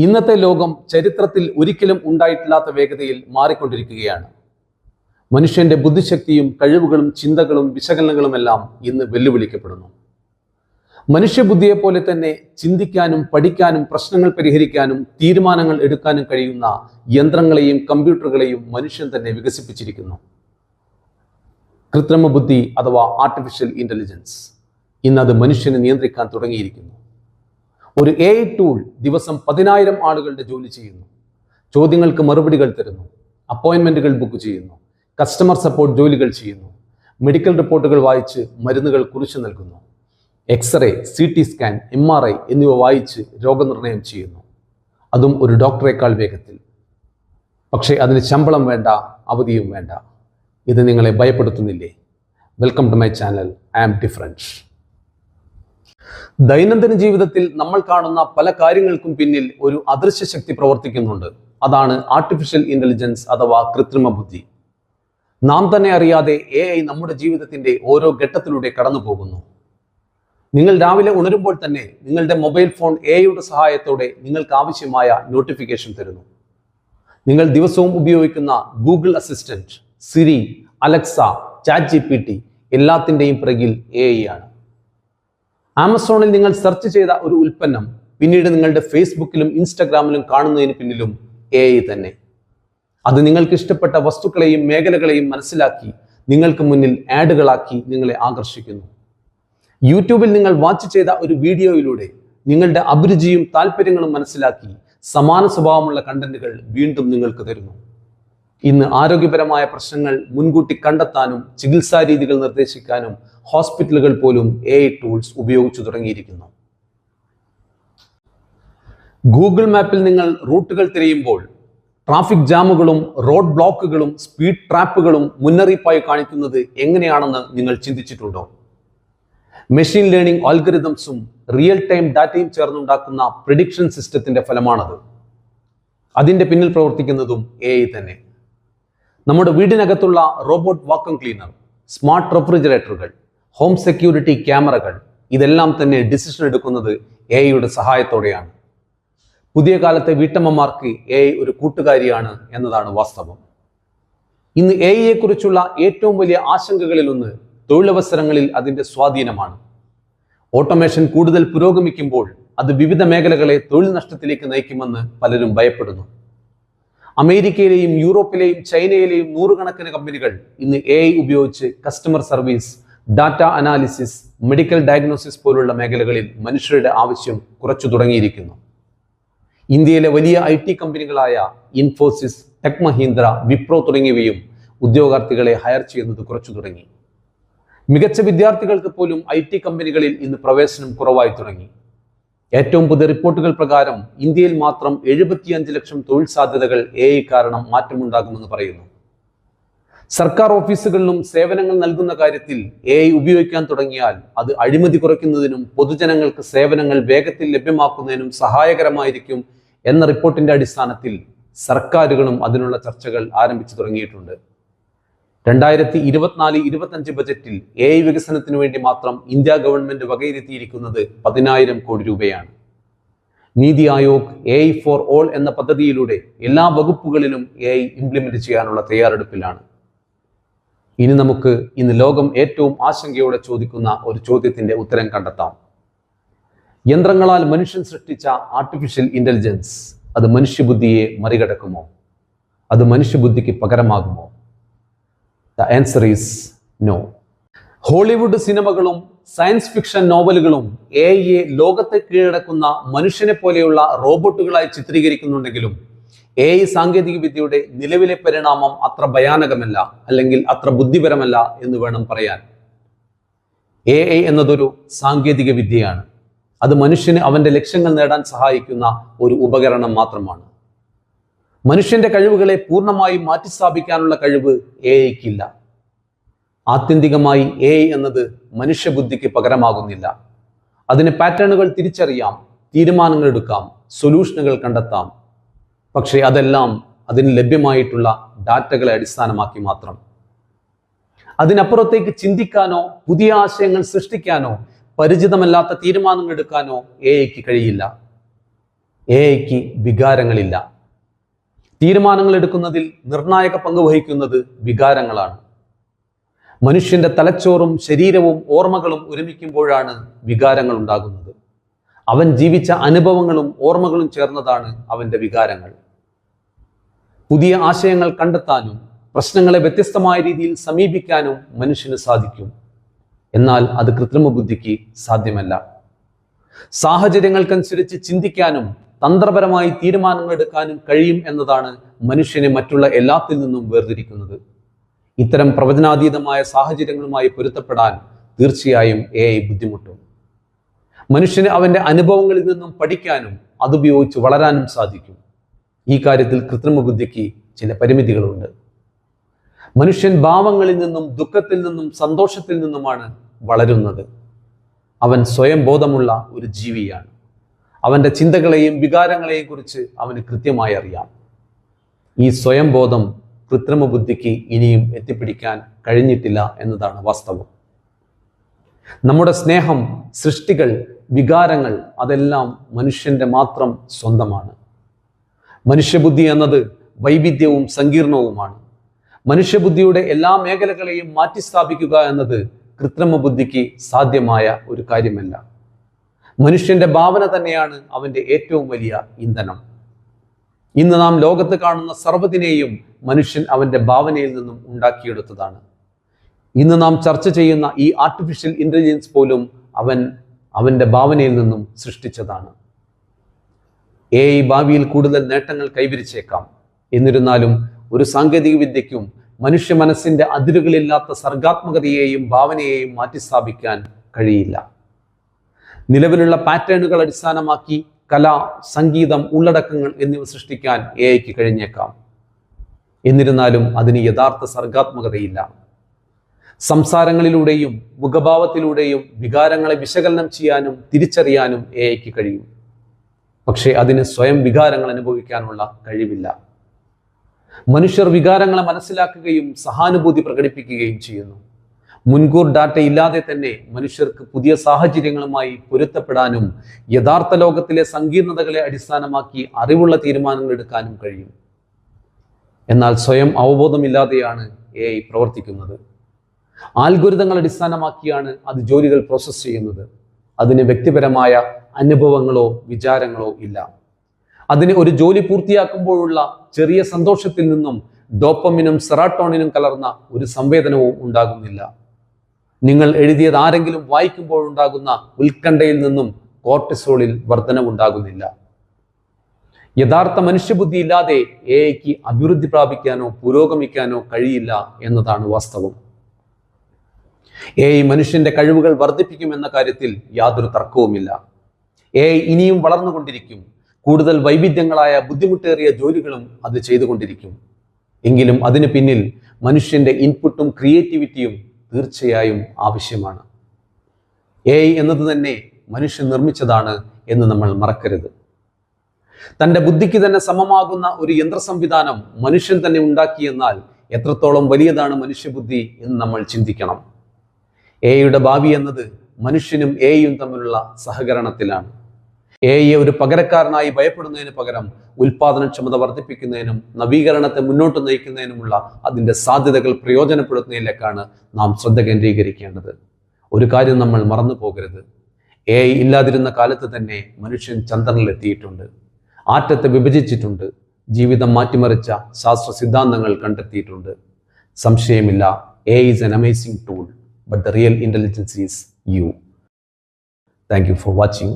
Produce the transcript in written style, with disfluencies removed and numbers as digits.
ഇന്നത്തെ ലോകം ചരിത്രത്തിൽ ഒരിക്കലും ഉണ്ടായിട്ടില്ലാത്ത വേഗതയിൽ മാറിക്കൊണ്ടിരിക്കുകയാണ്. മനുഷ്യന്റെ ബുദ്ധിശക്തിയും കഴിവുകളും ചിന്തകളും വിശകലനങ്ങളുമെല്ലാം ഇന്ന് വെല്ലുവിളിക്കപ്പെടുന്നു. മനുഷ്യബുദ്ധിയെപ്പോലെ തന്നെ ചിന്തിക്കാനും പഠിക്കാനും പ്രശ്നങ്ങൾ പരിഹരിക്കാനും തീരുമാനങ്ങൾ എടുക്കാനും കഴിയുന്ന യന്ത്രങ്ങളെയും കമ്പ്യൂട്ടറുകളെയും മനുഷ്യൻ തന്നെ വികസിപ്പിച്ചിരിക്കുന്നു. കൃത്രിമ ബുദ്ധി അഥവാ ആർട്ടിഫിഷ്യൽ ഇന്റലിജൻസ് ഇന്നത് മനുഷ്യനെ നിയന്ത്രിക്കാൻ തുടങ്ങിയിരിക്കുന്നു. ഒരു AI ടൂൾ ദിവസം 10,000 ആളുകളുടെ ജോലി ചെയ്യുന്നു. ചോദ്യങ്ങൾക്ക് മറുപടികൾ തരുന്നു, അപ്പോയിന്റ്മെന്റുകൾ ബുക്ക് ചെയ്യുന്നു, കസ്റ്റമർ സപ്പോർട്ട് ജോലികൾ ചെയ്യുന്നു, മെഡിക്കൽ റിപ്പോർട്ടുകൾ വായിച്ച് മരുന്നുകൾ കുറിച്ചു നൽകുന്നു, എക്സ്റേ, CT സ്കാൻ, MRI എന്നിവ വായിച്ച് രോഗനിർണയം ചെയ്യുന്നു, അതും ഒരു ഡോക്ടറേക്കാൾ വേഗത്തിൽ. പക്ഷേ അതിന് ശമ്പളം വേണ്ട, അവധിയും വേണ്ട. ഇത് നിങ്ങളെ ഭയപ്പെടുത്തുന്നില്ലേ? Welcome to my channel. I am different. ദൈനംദിന ജീവിതത്തിൽ നമ്മൾ കാണുന്ന പല കാര്യങ്ങൾക്കും പിന്നിൽ ഒരു അദൃശ്യ ശക്തി പ്രവർത്തിക്കുന്നുണ്ട്. അതാണ് ആർട്ടിഫിഷ്യൽ ഇന്റലിജൻസ് അഥവാ കൃത്രിമ ബുദ്ധി. നാം തന്നെ അറിയാതെ AI നമ്മുടെ ജീവിതത്തിന്റെ ഓരോ ഘട്ടത്തിലൂടെ കടന്നു പോകുന്നു. നിങ്ങൾ രാവിലെ ഉണരുമ്പോൾ തന്നെ നിങ്ങളുടെ മൊബൈൽ ഫോൺ AIയുടെ സഹായത്തോടെ നിങ്ങൾക്ക് ആവശ്യമായ നോട്ടിഫിക്കേഷൻ തരുന്നു. നിങ്ങൾ ദിവസവും ഉപയോഗിക്കുന്ന Google assistant, Siri, Alexa, ChatGPT എല്ലാത്തിൻ്റെയും പിറകിൽ AI ആണ്. ആമസോണിൽ നിങ്ങൾ സെർച്ച് ചെയ്ത ഒരു ഉൽപ്പന്നം പിന്നീട് നിങ്ങളുടെ ഫേസ്ബുക്കിലും ഇൻസ്റ്റഗ്രാമിലും കാണുന്നതിന് പിന്നിലും AI തന്നെ. അത് നിങ്ങൾക്ക് ഇഷ്ടപ്പെട്ട വസ്തുക്കളെയും മേഖലകളെയും മനസ്സിലാക്കി നിങ്ങൾക്ക് മുന്നിൽ ആഡുകളാക്കി നിങ്ങളെ ആകർഷിക്കുന്നു. യൂട്യൂബിൽ നിങ്ങൾ വാച്ച് ചെയ്ത ഒരു വീഡിയോയിലൂടെ നിങ്ങളുടെ അഭിരുചിയും താല്പര്യങ്ങളും മനസ്സിലാക്കി സമാന സ്വഭാവമുള്ള കണ്ടന്റുകൾ വീണ്ടും നിങ്ങൾക്ക് തരുന്നു. ഇന്ന് ആരോഗ്യപരമായ പ്രശ്നങ്ങൾ മുൻകൂട്ടി കണ്ടെത്താനും ചികിത്സാ രീതികൾ നിർദ്ദേശിക്കാനും ഹോസ്പിറ്റലുകൾ പോലും AI ടൂൾസ് ഉപയോഗിച്ചു തുടങ്ങിയിരിക്കുന്നു. ഗൂഗിൾ മാപ്പിൽ നിങ്ങൾ റൂട്ടുകൾ തിരയുമ്പോൾ ട്രാഫിക് ജാമുകളും റോഡ് ബ്ലോക്കുകളും സ്പീഡ് ട്രാപ്പുകളും മുന്നറിയിപ്പായി കാണിക്കുന്നത് എങ്ങനെയാണെന്ന് നിങ്ങൾ ചിന്തിച്ചിട്ടുണ്ടോ? മെഷീൻ ലേണിംഗ് ആൽഗരിതംസും റിയൽ ടൈം ഡാറ്റയും ചേർന്നുണ്ടാക്കുന്ന പ്രിഡിക്ഷൻ സിസ്റ്റത്തിന്റെ ഫലമാണത്. അതിന്റെ പിന്നിൽ പ്രവർത്തിക്കുന്നതും AI തന്നെ. നമ്മുടെ വീടിനകത്തുള്ള റോബോട്ട് വാക്വം ക്ലീനർ, സ്മാർട്ട് റെഫ്രിജറേറ്ററുകൾ, ഹോം സെക്യൂരിറ്റി ക്യാമറകൾ ഇതെല്ലാം തന്നെ ഡിസിഷൻ എടുക്കുന്നത് AIയുടെ സഹായത്തോടെയാണ്. പുതിയ കാലത്തെ വീട്ടമ്മമാർക്ക് AI ഒരു കൂട്ടുകാരിയാണ് എന്നതാണ് വാസ്തവം. ഇന്ന് AI കുറിച്ചുള്ള ഏറ്റവും വലിയ ആശങ്കകളിലൊന്ന് തൊഴിലവസരങ്ങളിൽ അതിൻ്റെ സ്വാധീനമാണ്. ഓട്ടോമേഷൻ കൂടുതൽ പുരോഗമിക്കുമ്പോൾ അത് വിവിധ മേഖലകളെ തൊഴിൽ നഷ്ടത്തിലേക്ക് നയിക്കുമെന്ന് പലരും ഭയപ്പെടുന്നു. അമേരിക്കയിലെയും യൂറോപ്പിലെയും ചൈനയിലെയും നൂറുകണക്കിന് കമ്പനികൾ ഇന്ന് AI ഉപയോഗിച്ച് customer service, data analysis, medical diagnosis പോലുള്ള മേഖലകളിൽ മനുഷ്യരുടെ ആവശ്യം കുറച്ചു തുടങ്ങിയിരിക്കുന്നു. ഇന്ത്യയിലെ വലിയ IT കമ്പനികളായ ഇൻഫോസിസ്, ടെക് മഹീന്ദ്ര, വിപ്രോ തുടങ്ങിയവയും ഉദ്യോഗാർത്ഥികളെ ഹയർ ചെയ്യുന്നത് കുറച്ചു തുടങ്ങി. മികച്ച വിദ്യാർത്ഥികൾക്ക് പോലും IT കമ്പനികളിൽ ഇന്ന് പ്രവേശനം കുറവായി തുടങ്ങി. ഏറ്റവും പുതിയ റിപ്പോർട്ടുകൾ പ്രകാരം ഇന്ത്യയിൽ മാത്രം 75 ലക്ഷം തൊഴിൽ സാധ്യതകൾ AI കാരണം മാറ്റമുണ്ടാകുമെന്ന് പറയുന്നു. സർക്കാർ ഓഫീസുകളിലും സേവനങ്ങൾ നൽകുന്ന കാര്യത്തിൽ AI ഉപയോഗിക്കാൻ തുടങ്ങിയാൽ അത് അഴിമതി കുറയ്ക്കുന്നതിനും പൊതുജനങ്ങൾക്ക് സേവനങ്ങൾ വേഗത്തിൽ ലഭ്യമാക്കുന്നതിനും സഹായകരമായിരിക്കും എന്ന റിപ്പോർട്ടിന്റെ അടിസ്ഥാനത്തിൽ സർക്കാരുകളും അതിനുള്ള ചർച്ചകൾ ആരംഭിച്ചു തുടങ്ങിയിട്ടുണ്ട്. 2024-25 ബജറ്റിൽ AI വികസനത്തിന് വേണ്ടി മാത്രം ഇന്ത്യ ഗവൺമെന്റ് വകയിരുത്തിയിരിക്കുന്നത് 10,000 കോടി രൂപയാണ്. NITI Aayog AI for all എന്ന പദ്ധതിയിലൂടെ എല്ലാ വകുപ്പുകളിലും AI ഇംപ്ലിമെന്റ് ചെയ്യാനുള്ള തയ്യാറെടുപ്പിലാണ്. ഇനി നമുക്ക് ഇന്ന് ലോകം ഏറ്റവും ആശങ്കയോടെ ചോദിക്കുന്ന ഒരു ചോദ്യത്തിന്റെ ഉത്തരം കണ്ടെത്താം. യന്ത്രങ്ങളാൽ മനുഷ്യൻ സൃഷ്ടിച്ച ആർട്ടിഫിഷ്യൽ ഇന്റലിജൻസ് അത് മനുഷ്യബുദ്ധിയെ മറികടക്കുമോ? അത് മനുഷ്യബുദ്ധിക്ക് പകരമാകുമോ? The answer is no. Hollywood സിനിമകളും സയൻസ് ഫിക്ഷൻ നോവലുകളും AIയെ ലോകത്തെ കീഴടക്കുന്ന മനുഷ്യനെ പോലെയുള്ള റോബോട്ടുകളായി ചിത്രീകരിക്കുന്നുണ്ടെങ്കിലും AI സാങ്കേതിക വിദ്യയുടെ നിലവിലെ പരിണാമം അത്ര ഭയാനകമല്ല, അല്ലെങ്കിൽ അത്ര ബുദ്ധിപരമല്ല എന്ന് വേണം പറയാൻ. AI എന്നതൊരു സാങ്കേതിക വിദ്യയാണ്. അത് മനുഷ്യന് അവന്റെ ലക്ഷ്യങ്ങൾ നേടാൻ സഹായിക്കുന്ന ഒരു ഉപകരണം മാത്രമാണ്. മനുഷ്യന്റെ കഴിവുകളെ പൂർണ്ണമായും മാറ്റിസ്ഥാപിക്കാനുള്ള കഴിവ് AIക്കില്ല. ആത്യന്തികമായി AI എന്നത് മനുഷ്യബുദ്ധിക്ക് പകരമാകുന്നില്ല. അതിന് പാറ്റേണുകൾ തിരിച്ചറിയാം, തീരുമാനങ്ങൾ എടുക്കാം, സൊല്യൂഷനുകൾ കണ്ടെത്താം. പക്ഷേ അതെല്ലാം അതിന് ലഭ്യമായിട്ടുള്ള ഡാറ്റകളെ അടിസ്ഥാനമാക്കി മാത്രം. അതിനപ്പുറത്തേക്ക് ചിന്തിക്കാനോ പുതിയ ആശയങ്ങൾ സൃഷ്ടിക്കാനോ പരിചിതമല്ലാത്ത തീരുമാനങ്ങൾ എടുക്കാനോ AIക്ക് കഴിയില്ല. AI വികാരങ്ങളില്ല. തീരുമാനങ്ങൾ എടുക്കുന്നതിൽ നിർണായക പങ്ക് വഹിക്കുന്നത് വികാരങ്ങളാണ്. മനുഷ്യന്റെ തലച്ചോറും ശരീരവും ഓർമ്മകളും ഒരുമിക്കുമ്പോഴാണ് വികാരങ്ങൾ ഉണ്ടാകുന്നത്. അവൻ ജീവിച്ച അനുഭവങ്ങളും ഓർമ്മകളും ചേർന്നതാണ് അവന്റെ വികാരങ്ങൾ. പുതിയ ആശയങ്ങൾ കണ്ടെത്താനും പ്രശ്നങ്ങളെ വ്യത്യസ്തമായ രീതിയിൽ സമീപിക്കാനും മനുഷ്യന് സാധിക്കും. എന്നാൽ അത് കൃത്രിമ ബുദ്ധിക്ക് സാധ്യമല്ല. സാഹചര്യങ്ങൾക്കനുസരിച്ച് ചിന്തിക്കാനും തന്ത്രപരമായി തീരുമാനങ്ങൾ എടുക്കാനും കഴിയും എന്നതാണ് മനുഷ്യനെ മറ്റുള്ള എല്ലാത്തിൽ നിന്നും വേർതിരിക്കുന്നത്. ഇത്തരം പ്രവചനാതീതമായ സാഹചര്യങ്ങളുമായി പൊരുത്തപ്പെടാൻ തീർച്ചയായും AI ബുദ്ധിമുട്ടും. മനുഷ്യന് അവന്റെ അനുഭവങ്ങളിൽ നിന്നും പഠിക്കാനും അതുപയോഗിച്ച് വളരാനും സാധിക്കും. ഈ കാര്യത്തിൽ കൃത്രിമ ബുദ്ധിക്ക് ചില പരിമിതികളുണ്ട്. മനുഷ്യൻ ഭാവങ്ങളിൽ നിന്നും ദുഃഖത്തിൽ നിന്നും സന്തോഷത്തിൽ നിന്നുമാണ് വളരുന്നത്. അവൻ സ്വയം ബോധമുള്ള ഒരു ജീവിയാണ്. അവന്റെ ചിന്തകളെയും വികാരങ്ങളെയും കുറിച്ച് അവന് കൃത്യമായി അറിയാം. ഈ സ്വയം ബോധം കൃത്രിമ ബുദ്ധിക്ക് ഇനിയും എത്തിപ്പിടിക്കാൻ കഴിഞ്ഞിട്ടില്ല എന്നതാണ് വാസ്തവം. നമ്മുടെ സ്നേഹം, സൃഷ്ടികൾ, വികാരങ്ങൾ അതെല്ലാം മനുഷ്യന്റെ മാത്രം സ്വന്തമാണ്. മനുഷ്യബുദ്ധി എന്നത് വൈവിധ്യവും സങ്കീർണവുമാണ്. മനുഷ്യബുദ്ധിയുടെ എല്ലാ മേഖലകളെയും മാറ്റിസ്ഥാപിക്കുക എന്നത് കൃത്രിമ ബുദ്ധിക്ക് സാധ്യമായ ഒരു കാര്യമല്ല. മനുഷ്യന്റെ ഭാവന തന്നെയാണ് അവന്റെ ഏറ്റവും വലിയ ഇന്ധനം. ഇന്ന് നാം ലോകത്ത് കാണുന്ന സർവ്വതിനെയും മനുഷ്യൻ അവന്റെ ഭാവനയിൽ നിന്നും ഉണ്ടാക്കിയെടുത്തതാണ്. ഇന്ന് നാം ചർച്ച ചെയ്യുന്ന ഈ ആർട്ടിഫിഷ്യൽ ഇന്റലിജൻസ് പോലും അവന്റെ ഭാവനയിൽ നിന്നും സൃഷ്ടിച്ചതാണ്. AI ഭാവിയിൽ കൂടുതൽ നേട്ടങ്ങൾ കൈവരിച്ചേക്കാം. എന്നിരുന്നാലും ഒരു സാങ്കേതിക വിദ്യയ്ക്കും മനുഷ്യ മനസ്സിന്റെ അതിരുകളില്ലാത്ത സർഗാത്മകതയെയും ഭാവനയെയും മാറ്റിസ്ഥാപിക്കാൻ കഴിയില്ല. നിലവിലുള്ള പാറ്റേണുകൾ അടിസ്ഥാനമാക്കി കല, സംഗീതം, ഉള്ളടക്കങ്ങൾ എന്നിവ സൃഷ്ടിക്കാൻ AI കഴിഞ്ഞേക്കാം. എന്നിരുന്നാലും അതിന് യഥാർത്ഥ സർഗാത്മകതയില്ല. സംസാരങ്ങളിലൂടെയും മുഖഭാവത്തിലൂടെയും വികാരങ്ങളെ വിശകലനം ചെയ്യാനും തിരിച്ചറിയാനും AI കഴിയും. പക്ഷേ അതിന് സ്വയം വികാരങ്ങൾ അനുഭവിക്കാനുള്ള കഴിവില്ല. മനുഷ്യർ വികാരങ്ങളെ മനസ്സിലാക്കുകയും സഹാനുഭൂതി പ്രകടിപ്പിക്കുകയും ചെയ്യുന്നു. മുൻകൂർ ഡാറ്റ ഇല്ലാതെ തന്നെ മനുഷ്യർക്ക് പുതിയ സാഹചര്യങ്ങളുമായി പൊരുത്തപ്പെടാനും യഥാർത്ഥ ലോകത്തിലെ സങ്കീർണതകളെ അടിസ്ഥാനമാക്കി അറിവുള്ള തീരുമാനങ്ങൾ എടുക്കാനും കഴിയും. എന്നാൽ സ്വയം അവബോധമില്ലാതെയാണ് AI പ്രവർത്തിക്കുന്നത്. ആൽഗോരിതങ്ങൾ അടിസ്ഥാനമാക്കിയാണ് അത് ജോലികൾ പ്രോസസ്സ് ചെയ്യുന്നത്. അതിന് വ്യക്തിപരമായ അനുഭവങ്ങളോ വിചാരങ്ങളോ ഇല്ല. അതിന് ഒരു ജോലി പൂർത്തിയാക്കുമ്പോഴുള്ള ചെറിയ സന്തോഷത്തിൽ നിന്നും ഡോപ്പമിനും സെറാട്ടോണിനും കലർന്ന ഒരു സംവേദനവും ഉണ്ടാകുന്നില്ല. നിങ്ങൾ എഴുതിയത് ആരെങ്കിലും വായിക്കുമ്പോഴുണ്ടാകുന്ന ഉത്കണ്ഠയിൽ നിന്നും കോർട്ടിസോളിൽ വർധനവുണ്ടാകുന്നില്ല. യഥാർത്ഥ മനുഷ്യബുദ്ധി ഇല്ലാതെ AI അഭിവൃദ്ധി പ്രാപിക്കാനോ പുരോഗമിക്കാനോ കഴിയില്ല എന്നതാണ് വാസ്തവം. AI മനുഷ്യന്റെ കഴിവുകൾ വർദ്ധിപ്പിക്കുമെന്ന കാര്യത്തിൽ യാതൊരു തർക്കവുമില്ല. AI ഇനിയും വളർന്നുകൊണ്ടിരിക്കും. കൂടുതൽ വൈവിധ്യങ്ങളായ ബുദ്ധിമുട്ടേറിയ ജോലികളും അത് ചെയ്തുകൊണ്ടിരിക്കും. എങ്കിലും അതിന് പിന്നിൽ മനുഷ്യന്റെ ഇൻപുട്ടും ക്രിയേറ്റിവിറ്റിയും തീർച്ചയായും ആവശ്യമാണ്. AI എന്നത് തന്നെ മനുഷ്യൻ നിർമ്മിച്ചതാണ് എന്ന് നമ്മൾ മറക്കരുത്. തൻ്റെ ബുദ്ധിക്ക് തന്നെ സമമാകുന്ന ഒരു യന്ത്ര സംവിധാനം മനുഷ്യൻ തന്നെ ഉണ്ടാക്കിയെന്നാൽ എത്രത്തോളം വലിയതാണ് മനുഷ്യബുദ്ധി എന്ന് നമ്മൾ ചിന്തിക്കണം. AI ഭാവി എന്നത് മനുഷ്യനും AI തമ്മിലുള്ള സഹകരണത്തിലാണ്. AI ഒരു പകരക്കാരനായി ഭയപ്പെടുന്നതിന് പകരം ഉൽപാദനക്ഷമത വർദ്ധിപ്പിക്കുന്നതിനും നവീകരണത്തെ മുന്നോട്ട് നയിക്കുന്നതിനുമുള്ള അതിൻ്റെ സാധ്യതകൾ പ്രയോജനപ്പെടുത്തുന്നതിലേക്കാണ് നാം ശ്രദ്ധ കേന്ദ്രീകരിക്കേണ്ടത്. ഒരു കാര്യം നമ്മൾ മറന്നു പോകരുത്. AI ഇല്ലാതിരുന്ന കാലത്ത് തന്നെ മനുഷ്യൻ ചന്ദ്രനിലെത്തിയിട്ടുണ്ട്, ആറ്റത്തെ വിഭജിച്ചിട്ടുണ്ട്, ജീവിതം മാറ്റിമറിച്ച ശാസ്ത്ര സിദ്ധാന്തങ്ങൾ കണ്ടെത്തിയിട്ടുണ്ട്. സംശയമില്ല, AI is an amazing tool, but the real intelligence is you. Thank you for watching.